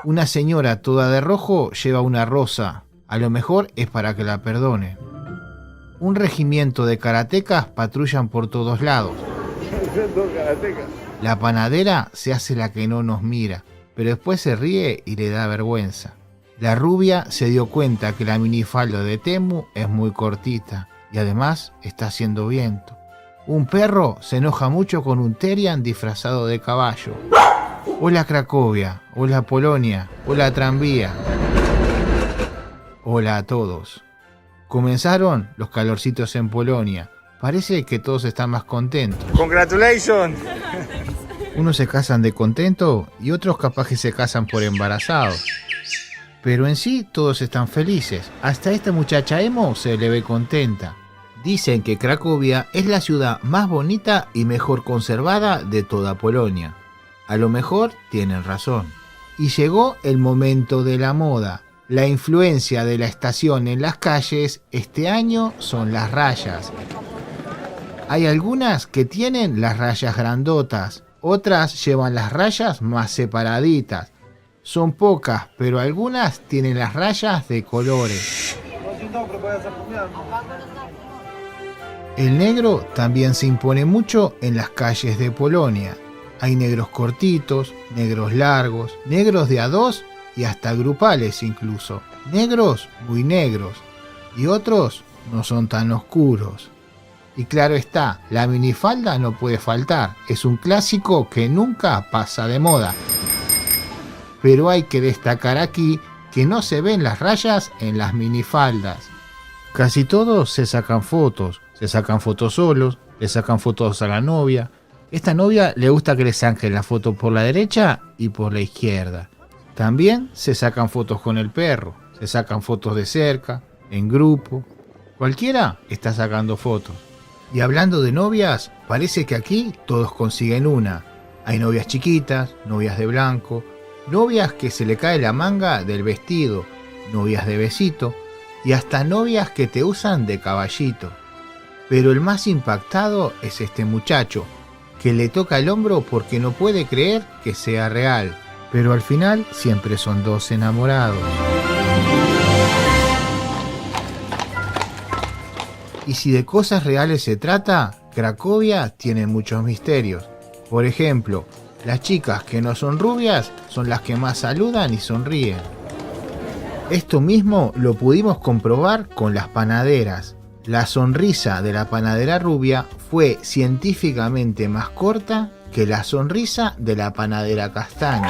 Una señora toda de rojo lleva una rosa. A lo mejor es para que la perdonen. Un regimiento de karatecas patrullan por todos lados. La panadera se hace la que no nos mira, pero después se ríe y le da vergüenza. La rubia se dio cuenta que la minifalda de Temu es muy cortita y además está haciendo viento. Un perro se enoja mucho con un Terian disfrazado de caballo. Hola Cracovia, hola Polonia, hola tranvía. Hola a todos. Comenzaron los calorcitos en Polonia. Parece que todos están más contentos. ¡Congratulations! Unos se casan de contento y otros capaz que se casan por embarazados. Pero en sí todos están felices. Hasta esta muchacha emo se le ve contenta. Dicen que Cracovia es la ciudad más bonita y mejor conservada de toda Polonia. A lo mejor tienen razón. Y llegó el momento de la moda. La influencia de la estación en las calles este año son las rayas. Hay algunas que tienen las rayas grandotas, otras llevan las rayas más separaditas. Son pocas, pero algunas tienen las rayas de colores. El negro también se impone mucho en las calles de Polonia. Hay negros cortitos, negros largos, negros de a dos y hasta grupales incluso. Negros muy negros y otros no son tan oscuros. Y claro está, la minifalda no puede faltar. Es un clásico que nunca pasa de moda. Pero hay que destacar aquí que no se ven las rayas en las minifaldas. Casi todos se sacan fotos solos, le sacan fotos a la novia. Esta novia le gusta que le saquen la foto por la derecha y por la izquierda. También se sacan fotos con el perro, se sacan fotos de cerca, en grupo. Cualquiera está sacando fotos. Y hablando de novias, parece que aquí todos consiguen una. Hay novias chiquitas, novias de blanco, novias que se le cae la manga del vestido, novias de besito y hasta novias que te usan de caballito. Pero el más impactado es este muchacho, que le toca el hombro porque no puede creer que sea real. Pero al final siempre son dos enamorados. Y si de cosas reales se trata, Cracovia tiene muchos misterios. Por ejemplo, las chicas que no son rubias son las que más saludan y sonríen. Esto mismo lo pudimos comprobar con las panaderas. La sonrisa de la panadera rubia fue científicamente más corta que la sonrisa de la panadera castaña.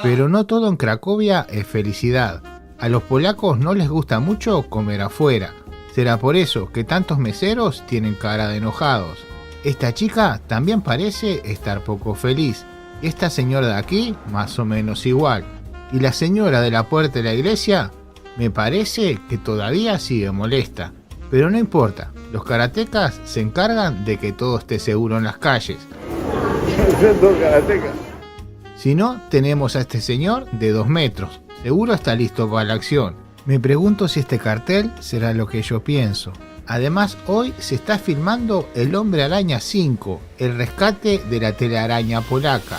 Pero no todo en Cracovia es felicidad. A los polacos no les gusta mucho comer afuera. Será por eso que tantos meseros tienen cara de enojados. Esta chica también parece estar poco feliz. Esta señora de aquí, más o menos igual. Y la señora de la puerta de la iglesia, me parece que todavía sigue molesta. Pero no importa, los karatecas se encargan de que todo esté seguro en las calles. Si no, tenemos a este señor de 2 metros. Seguro está listo para la acción. Me pregunto si este cartel será lo que yo pienso. Además, hoy se está filmando El Hombre Araña 5, el rescate de la telaraña polaca.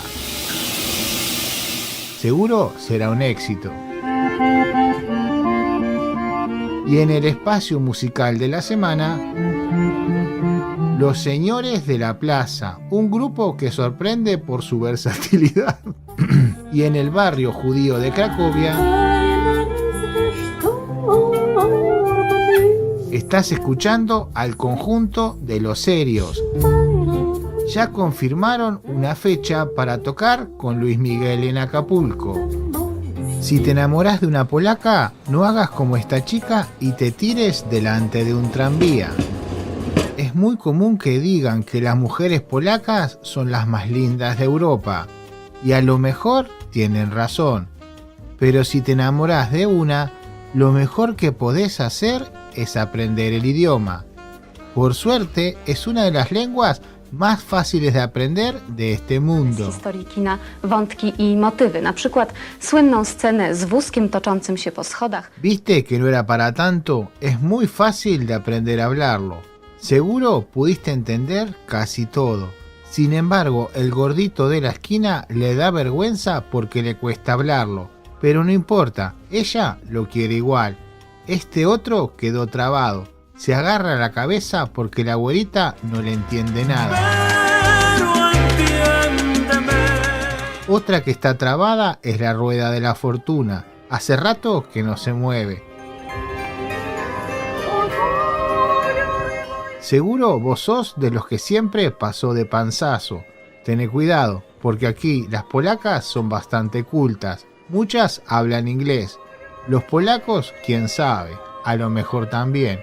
Seguro será un éxito. Y en el espacio musical de la semana, Los Señores de la Plaza, un grupo que sorprende por su versatilidad. Y en el barrio judío de Cracovia, estás escuchando al conjunto de Los Serios. Ya confirmaron una fecha para tocar con Luis Miguel en Acapulco. Si te enamorás de una polaca, no hagas como esta chica y te tires delante de un tranvía. Es muy común que digan que las mujeres polacas son las más lindas de Europa. Y a lo mejor tienen razón. Pero si te enamorás de una, lo mejor que podés hacer es aprender el idioma. Por suerte, es una de las lenguas más fáciles de aprender de este mundo. Historii kina, wątki i motywy, na przykład słynną scenę z wózkiem toczącym się po schodach. ¿Viste que no era para tanto? Es muy fácil de aprender a hablarlo. Seguro pudiste entender casi todo. Sin embargo, el gordito de la esquina le da vergüenza porque le cuesta hablarlo. Pero no importa, ella lo quiere igual. Este otro quedó trabado. Se agarra la cabeza porque la abuelita no le entiende nada. Otra que está trabada es la rueda de la fortuna. Hace rato que no se mueve. Seguro vos sos de los que siempre pasó de panzazo. Tené cuidado, porque aquí las polacas son bastante cultas. Muchas hablan inglés. Los polacos, quién sabe, a lo mejor también.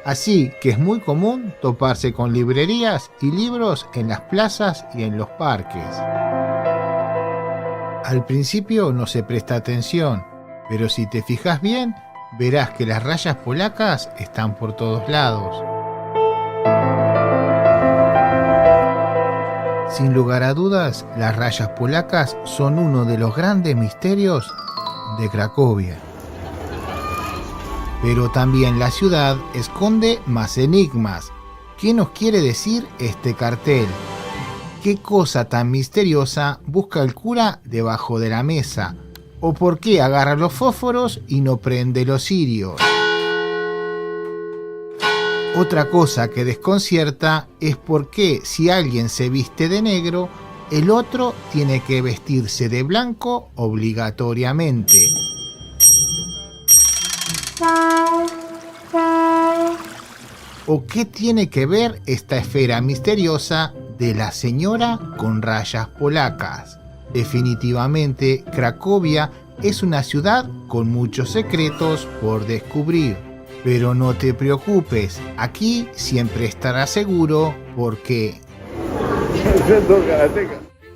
Así que es muy común toparse con librerías y libros en las plazas y en los parques. Al principio no se presta atención, pero si te fijas bien, verás que las rayas polacas están por todos lados. Sin lugar a dudas, las rayas polacas son uno de los grandes misterios de Cracovia. Pero también la ciudad esconde más enigmas. ¿Qué nos quiere decir este cartel? ¿Qué cosa tan misteriosa busca el cura debajo de la mesa? ¿O por qué agarra los fósforos y no prende los cirios? Otra cosa que desconcierta es por qué si alguien se viste de negro, el otro tiene que vestirse de blanco obligatoriamente. ¿O qué tiene que ver esta esfera misteriosa de la señora con rayas polacas? Definitivamente, Cracovia es una ciudad con muchos secretos por descubrir. Pero no te preocupes, aquí siempre estarás seguro porque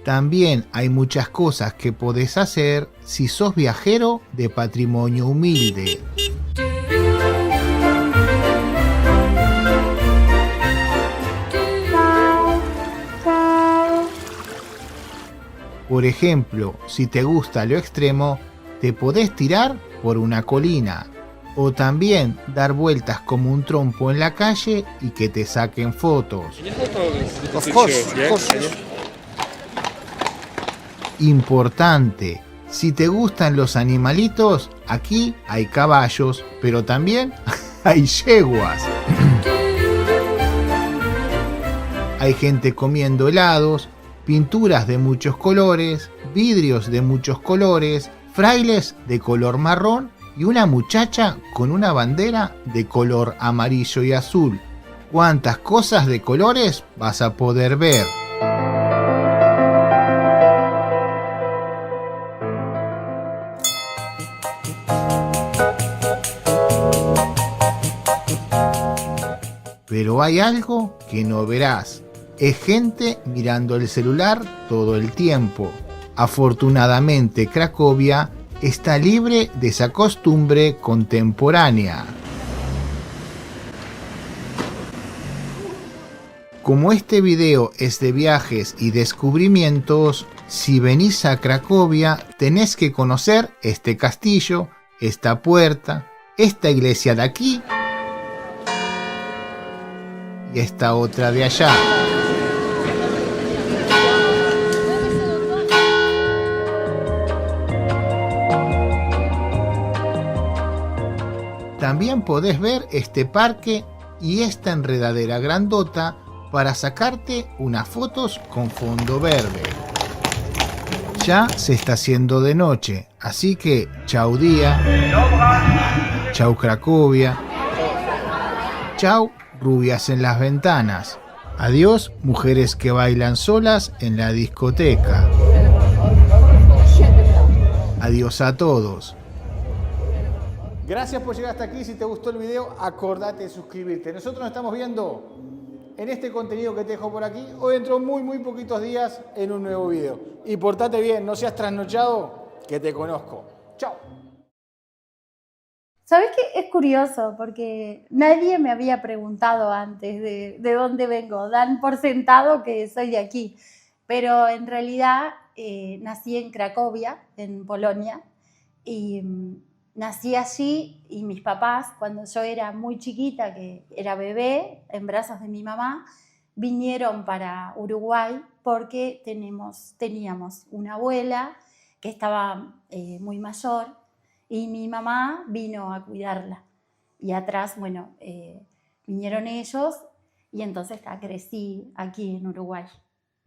también hay muchas cosas que podés hacer si sos viajero de patrimonio humilde. Por ejemplo, si te gusta lo extremo, te podés tirar por una colina. O también dar vueltas como un trompo en la calle y que te saquen fotos. Importante, si te gustan los animalitos, aquí hay caballos, pero también hay yeguas. Hay gente comiendo helados, pinturas de muchos colores, vidrios de muchos colores, frailes de color marrón y una muchacha con una bandera de color amarillo y azul. ¿Cuántas cosas de colores vas a poder ver? Pero hay algo que no verás. Es gente mirando el celular todo el tiempo. Afortunadamente, Cracovia está libre de esa costumbre contemporánea. Como este video es de viajes y descubrimientos, si venís a Cracovia tenés que conocer este castillo, esta puerta, esta iglesia de aquí y esta otra de allá. También podés ver este parque y esta enredadera grandota para sacarte unas fotos con fondo verde. Ya se está haciendo de noche, así que chau día, chau Cracovia, chau rubias en las ventanas, adiós mujeres que bailan solas en la discoteca, adiós a todos. Gracias por llegar hasta aquí. Si te gustó el video, acordate de suscribirte. Nosotros nos estamos viendo en este contenido que te dejo por aquí o dentro de muy poquitos días en un nuevo video. Y portate bien, no seas trasnochado, que te conozco. Chao. ¿Sabes qué? Es curioso porque nadie me había preguntado antes de dónde vengo. Dan por sentado que soy de aquí. Pero en realidad nací en Cracovia, en Polonia, y nací allí y mis papás, cuando yo era muy chiquita, que era bebé, en brazos de mi mamá, vinieron para Uruguay porque teníamos una abuela que estaba muy mayor y mi mamá vino a cuidarla. Y atrás, bueno, vinieron ellos y entonces crecí aquí en Uruguay.